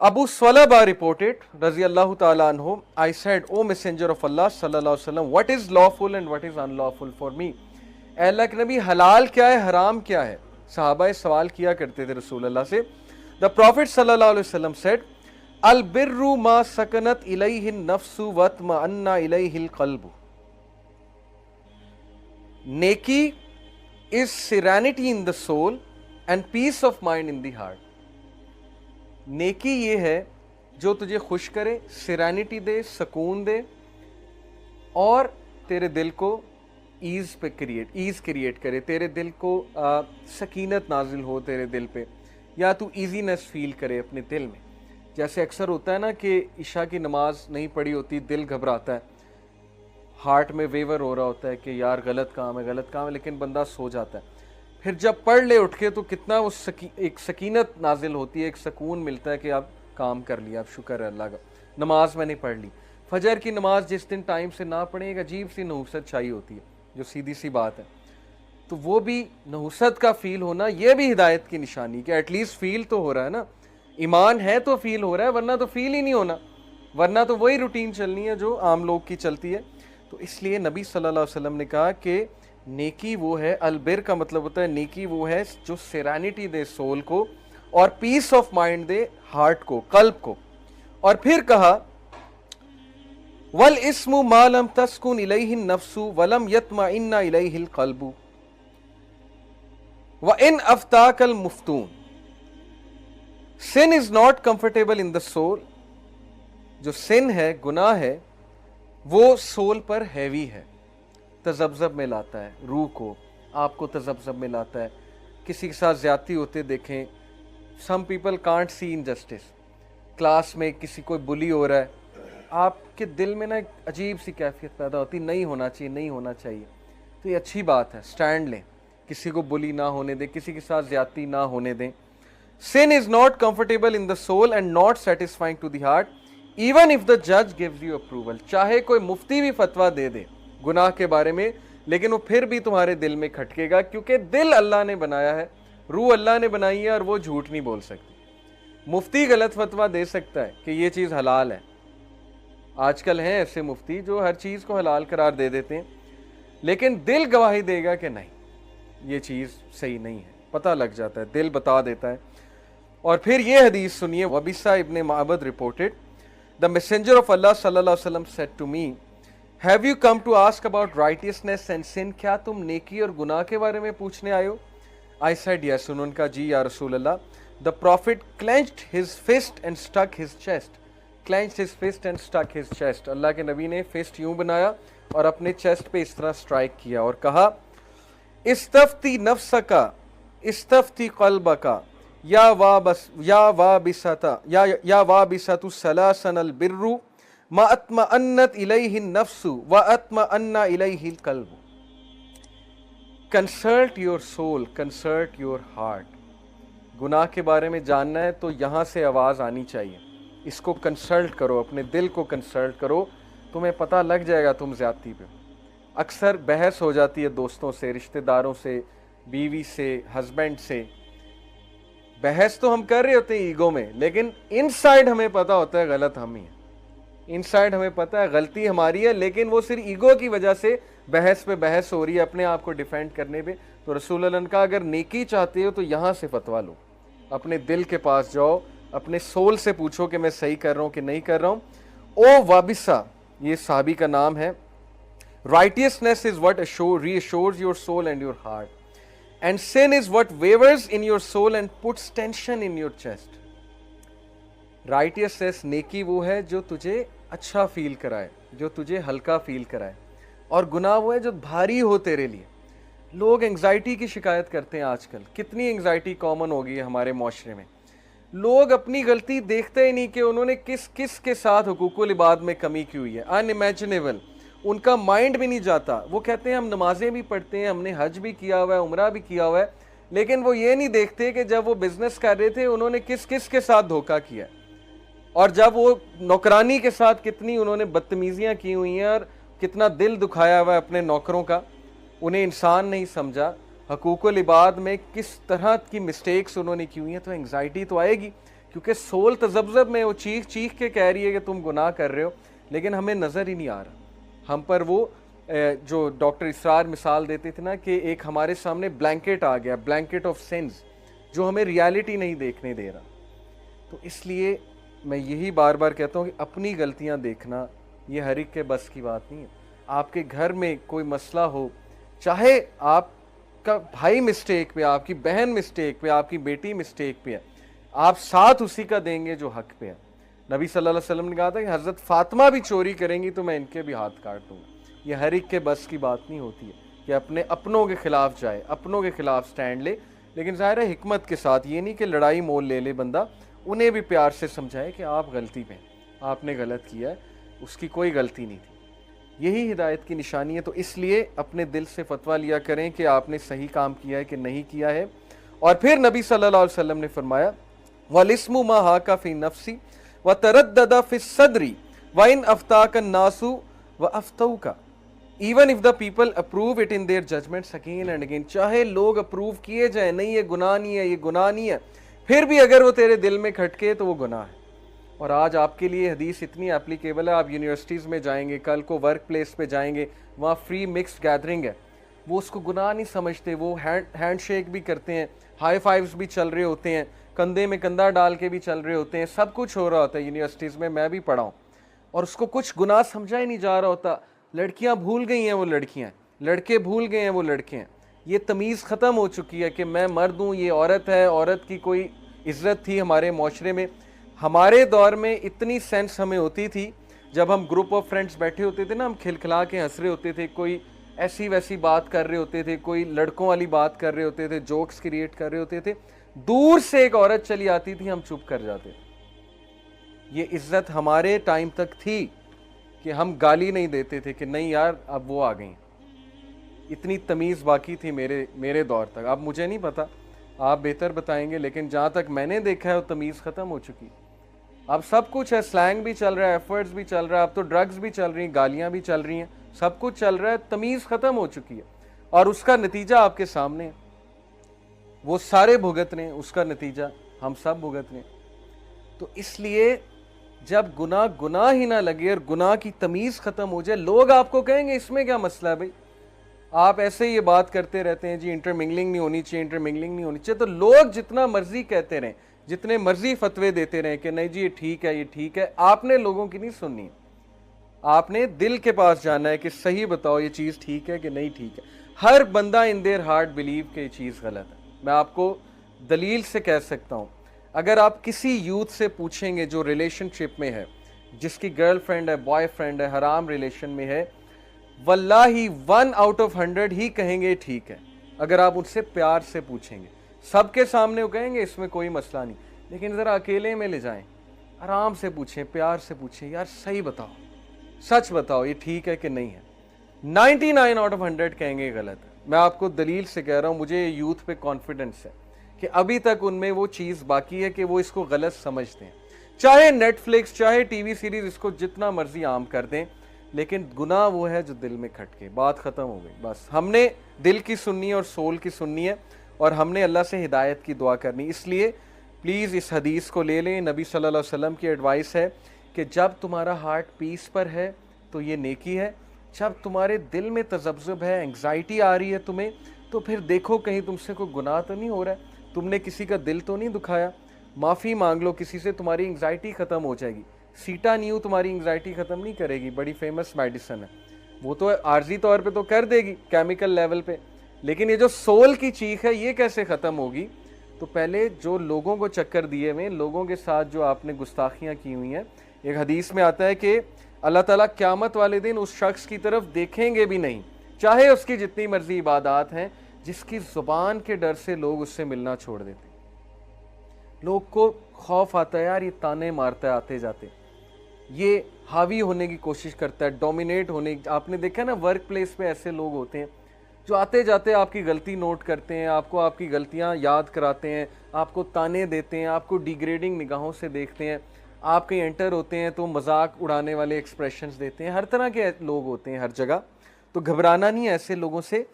Abu Swalaba reported, Raziyallahu ta'ala anhu, I said, O Messenger of Allah sallallahu alaihi wasallam, what is lawful and what is unlawful for me? ऐ अल्लाह के नबी, हलाल क्या है, हराम क्या है? सहाबा सवाल किया करते थे रसूल अल्लाह से. The Prophet sallallahu alaihi wasallam said, Al birru ma sakanat ilayhi nafsu watma anna ilayhi qalbu. Neki is serenity in the soul and peace of mind in the heart. नेकी ये है जो तुझे खुश करे, सिरेनिटी दे, सुकून दे और तेरे दिल को ईज क्रिएट करे, तेरे दिल को सकीनत नाजिल हो तेरे दिल पे, या तू ईजीनेस फील करे अपने दिल में. जैसे अक्सर होता है ना कि इशा की नमाज नहीं पढ़ी होती, दिल घबराता है, हार्ट में वेवर हो रहा होता है कि यार गलत काम है, लेकिन बंदा सो जाता है. फिर जब पढ़ ले उठ के तो कितना उस एक सकीनत नाजिल होती है, एक सुकून मिलता है कि अब काम कर लिया, अब शुक्र है अल्लाह का, नमाज मैंने पढ़ ली. फजर की नमाज जिस दिन टाइम से ना पढ़े एक अजीब सी नहुसत छाई होती है, जो सीधी सी बात है. तो वो भी नहुसत का फील होना, ये भी हिदायत की निशानी कि एटलीस्ट फील तो हो रहा है ना, ईमान है तो फील हो रहा है, वरना तो फील ही नहीं होना, वरना तो वही रूटीन चलनी है जो आम लोग की चलती है. तो इसलिए नबी सल्लल्लाहु अलैहि वसल्लम ने कहा कि नेकी वो है, अलबिर का मतलब होता है नेकी वो है जो सेरेनिटी दे सोल को और पीस ऑफ माइंड दे हार्ट को, कल्ब को. और फिर कहा वल इस्मु मालम तस्कुन इलैहि नफ्सु वलम यत्मइन्ना इलैहि कल्बु व इन अफ्ताकल मुफ्तून. Sin is not comfortable in the soul. जो सिन है, गुनाह है, वो सोल पर हैवी है, तजब्जब में लाता है रूह को, आपको तजब्जब में लाता है. किसी के साथ ज्यादती होते देखें, some people can't see injustice. Class में किसी कोई बुली हो रहा है, आपके दिल में ना एक अजीब सी कैफियत पैदा होती, नहीं होना चाहिए. तो ये अच्छी बात है, स्टैंड लें, किसी को बुली ना होने दें, किसी के साथ ज्यादती ना होने दें. Sin is not comfortable in the soul and not satisfying to the heart even if the जज गिव्स यू अप्रूवल. चाहे कोई मुफ्ती भी फतवा दे दे गुनाह के बारे में, लेकिन वो फिर भी तुम्हारे दिल में खटकेगा, क्योंकि दिल अल्लाह ने बनाया है, रूह अल्लाह ने बनाई है, और वो झूठ नहीं बोल सकती. मुफ्ती गलत फतवा दे सकता है कि ये चीज़ हलाल है, आजकल हैं ऐसे मुफ्ती जो हर चीज़ को हलाल करार दे देते हैं, लेकिन दिल गवाही देगा कि नहीं ये चीज़ सही नहीं है, पता लग जाता है, दिल बता देता है. और फिर ये हदीस सुनिए, Wabisa ibn Mabad reported, the messenger of Allah सल्लल्लाहु अलैहि वसल्लम said to me, have you come to ask about righteousness and sin. क्या तुम नेकी और गुनाह के बारे में पूछने आए हो? I said yes. उन्होंने कहा जी या रसूल अल्लाह. The prophet clenched his fist and stuck his chest. Clenched his fist and stuck his chest. अल्लाह के नबी ने फिस्ट यूं बनाया और अपने चेस्ट पे इस तरह स्ट्राइक किया और कहा इस्तफ्ती नफ्सका इस्तफ्ती क़ल्बका या वाबिसतु सलासनल बिर्रु मा अत्मअन्नत इलैहि नफ्सु व अत्मअन्ना इलैहि कल्बु. Consult your soul, consult your heart. गुनाह के बारे में जानना है तो यहाँ से आवाज़ आनी चाहिए, इसको कंसल्ट करो, अपने दिल को कंसल्ट करो, तुम्हें पता लग जाएगा तुम ज्यादती पे. अक्सर बहस हो जाती है दोस्तों से, रिश्तेदारों से, बीवी से, हस्बैंड से. बहस तो हम कर रहे होते हैं ईगो में, लेकिन इनसाइड हमें पता होता है गलत हम ही है, इनसाइड हमें पता है गलती हमारी है, लेकिन वो सिर्फ ईगो की वजह से बहस पे बहस हो रही है, अपने आप को डिफेंड करने पे. तो रसूल अल्लाह का अगर नेकी चाहते हो तो यहाँ से फतवा लो, अपने दिल के पास जाओ, अपने सोल से पूछो कि मैं सही कर रहा हूँ कि नहीं कर रहा हूँ. ओ वाबिसा, ये साहबी का नाम है. Righteousness is what reassures your soul and your heart, and sin is what wavers in your soul and puts tension in your chest. Righteousness, नेकी वो है जो तुझे अच्छा फील कराए, जो तुझे हल्का फील कराए, और गुनाह वो है जो भारी हो तेरे लिए. लोग एंग्जाइटी की शिकायत करते हैं आजकल, कितनी एंग्जाइटी कॉमन हो गई है हमारे माशरे में. लोग अपनी गलती देखते ही नहीं कि उन्होंने किस किस के साथ हुकूकुल इबाद में कमी की हुई है, अनइमेजिनेबल. उनका माइंड भी नहीं जाता. वो कहते हैं हम नमाजें भी पढ़ते हैं, हमने हज भी किया हुआ है, उम्रा भी किया हुआ है, लेकिन वो ये नहीं देखते कि जब वो बिजनेस कर रहे थे उन्होंने किस किस के साथ धोखा किया, और जब वो नौकरानी के साथ कितनी उन्होंने बदतमीजियां की हुई हैं और कितना दिल दुखाया हुआ है अपने नौकरों का. उन्हें इंसान नहीं समझा, हकूकुल इबाद में किस तरह की मिस्टेक्स उन्होंने की हुई हैं. तो एंग्जाइटी तो आएगी क्योंकि सोल तजब्जब में वो चीख चीख के कह रही है कि तुम गुनाह कर रहे हो, लेकिन हमें नज़र ही नहीं आ रहा। हम पर वो जो डॉक्टर इसरार मिसाल देते थे ना कि एक हमारे सामने ब्लैंकेट आ गया, ब्लैंकेट ऑफ सिंस, जो हमें रियलिटी नहीं देखने दे रहा। तो इसलिए मैं यही बार बार कहता हूँ कि अपनी गलतियाँ देखना ये हर एक के बस की बात नहीं है। आपके घर में कोई मसला हो, चाहे आपका भाई मिस्टेक पे, आपकी बहन मिस्टेक पे, आपकी बेटी मिस्टेक पे है, आप साथ उसी का देंगे जो हक पे है। नबी सल्लल्लाहु अलैहि वसल्लम ने कहा था कि हज़रत फातिमा भी चोरी करेंगी तो मैं इनके भी हाथ काट दूंगा। ये हर एक के बस की बात नहीं होती है कि अपने अपनों के खिलाफ जाए, अपनों के खिलाफ स्टैंड ले, लेकिन ज़ाहिर है हिकमत के साथ। ये नहीं कि लड़ाई मोल ले ले बंदा, उन्हें भी प्यार से समझाए कि आप गलती पे, आपने गलत किया है, उसकी कोई गलती नहीं थी। यही हिदायत की निशानी है। तो इसलिए अपने दिल से फतवा लिया करें कि आपने सही काम किया है कि नहीं किया है। और फिर नबी सल्लल्लाहु अलैहि वसल्लम ने फरमाया, वलिस्मु मा हाका फी नफ्सी व तरद्ददा फी सदरी व इन अफ्ताक अन्नासु व अफ्तौका even if the people approve it in their judgments again and again. चाहे लोग अप्रूव किए जाए, नहीं ये गुनाह नहीं है, ये गुनाह नहीं है, फिर भी अगर वो तेरे दिल में खटके तो वो गुनाह है। और आज आपके लिए हदीस इतनी एप्लीकेबल है, आप यूनिवर्सिटीज़ में जाएंगे, कल को वर्क प्लेस पे जाएंगे, वहाँ फ्री मिक्स्ड गैदरिंग है, वो उसको गुनाह नहीं समझते, वो हैंड शेक भी करते हैं, हाई फाइव्स भी चल रहे होते हैं, कंधे में कंधा डाल के भी चल रहे होते हैं, सब कुछ हो रहा होता है यूनिवर्सिटीज़ में, मैं भी पढ़ा हूँ, और उसको कुछ गुनाह समझा ही नहीं जा रहा होता। लड़कियाँ भूल गई हैं वो लड़कियाँ, लड़के भूल गए हैं वो लड़के हैं। ये तमीज़ ख़त्म हो चुकी है कि मैं मर्द हूँ, ये औरत है, औरत की कोई इज़्ज़त थी हमारे माशरे में। हमारे दौर में इतनी सेंस हमें होती थी, जब हम ग्रुप ऑफ फ्रेंड्स बैठे होते थे ना, हम खिलखिला के हंस रहे होते थे, कोई ऐसी वैसी बात कर रहे होते थे, कोई लड़कों वाली बात कर रहे होते थे, जोक्स क्रिएट कर रहे होते थे, दूर से एक औरत चली आती थी, हम चुप कर जाते। ये इज्जत हमारे टाइम तक थी कि हम गाली नहीं देते थे कि नहीं यार अब वो आ गई। इतनी तमीज़ बाकी थी मेरे दौर तक। अब मुझे नहीं पता, आप बेहतर बताएंगे, लेकिन जहाँ तक मैंने देखा है वो तमीज़ ख़त्म हो चुकी। अब सब कुछ है, स्लैंग भी चल रहा है, एफर्ट्स भी चल रहा है, अब तो ड्रग्स भी चल रही हैं, गालियाँ भी चल रही हैं, सब कुछ चल रहा है, तमीज़ ख़त्म हो चुकी है। और उसका नतीजा आपके सामने है, वो सारे भुगत रहे हैं, उसका नतीजा हम सब भुगत रहे हैं। तो इसलिए जब गुनाह गुनाह ही ना लगे और गुनाह की तमीज़ ख़त्म हो जाए, लोग आपको कहेंगे इसमें क्या मसला है भाई, आप ऐसे ही ये बात करते रहते हैं जी, इंटरमिंगलिंग नहीं होनी चाहिए, इंटरमिंगलिंग नहीं होनी चाहिए। तो लोग जितना मर्जी कहते रहें, जितने मर्जी फतवे देते रहें कि नहीं जी ये ठीक है, ये ठीक है, आपने लोगों की नहीं सुननी। आपने दिल के पास जाना है कि सही बताओ ये चीज़ ठीक है कि नहीं ठीक है। हर बंदा इन देयर हार्ट बिलीव कि ये चीज़ गलत है। मैं आपको दलील से कह सकता हूँ, अगर आप किसी यूथ से पूछेंगे जो रिलेशनशिप में है, जिसकी गर्लफ्रेंड है, बॉयफ्रेंड है, हराम रिलेशन में है, वल्लाही 1 आउट ऑफ 100 ही कहेंगे ठीक है। अगर आप उनसे प्यार से पूछेंगे, सबके सामने वो कहेंगे इसमें कोई मसला नहीं, लेकिन ज़रा अकेले में ले जाएं, आराम से पूछें, प्यार से पूछें, यार सही बताओ, सच बताओ ये ठीक है कि नहीं है। 99 आउट ऑफ 100 कहेंगे गलत है। मैं आपको दलील से कह रहा हूँ, मुझे यूथ पे कॉन्फिडेंस है कि अभी तक उनमें वो चीज़ बाकी है कि वो इसको गलत समझते हैं। चाहे नेटफ्लिक्स, चाहे टीवी सीरीज इसको जितना मर्जी आम कर दें, लेकिन गुनाह वो है जो दिल में खटके। बात ख़त्म हो गई। बस हमने दिल की सुननी है और सोल की सुननी है, और हमने अल्लाह से हिदायत की दुआ करनी। इसलिए प्लीज़ इस हदीस को ले लें। नबी सल्लल्लाहु अलैहि वसल्लम की एडवाइस है कि जब तुम्हारा हार्ट पीस पर है तो ये नेकी है, जब तुम्हारे दिल में तजब्जुब है, एंग्जाइटी आ रही है तुम्हें, तो फिर देखो कहीं तुमसे कोई गुनाह तो नहीं हो रहा है, तुमने किसी का दिल तो नहीं दुखाया, माफ़ी मांग लो किसी से, तुम्हारी एंग्जाइटी ख़त्म हो जाएगी। सीटा न्यू तुम्हारी एंग्जाइटी ख़त्म नहीं करेगी, बड़ी फेमस मेडिसिन है, वो तो आर्जी तौर पे तो कर देगी केमिकल लेवल पे, लेकिन ये जो सोल की चीख है ये कैसे ख़त्म होगी? तो पहले जो लोगों को चक्कर दिए हुए, लोगों के साथ जो आपने गुस्ताखियाँ की हुई हैं, एक हदीस में आता है कि अल्लाह ताला क़यामत वाले दिन उस शख्स की तरफ देखेंगे भी नहीं, चाहे उसकी जितनी मर्जी इबादत हैं, जिसकी ज़ुबान के डर से लोग उससे मिलना छोड़ देते। लोग को खौफ आता है, यार ये ताने मारता है आते जाते, ये हावी होने की कोशिश करता है, डोमिनेट होने। आपने देखा ना वर्क प्लेस पे ऐसे लोग होते हैं जो आते जाते आपकी गलती नोट करते हैं, आपको आपकी गलतियां याद कराते हैं, आपको ताने देते हैं, आपको डिग्रेडिंग निगाहों से देखते हैं। आप कहीं एंटर होते हैं तो मजाक उड़ाने वाले एक्सप्रेशंस देते हैं। हर तरह के लोग होते हैं हर जगह, तो घबराना नहीं है ऐसे लोगों से।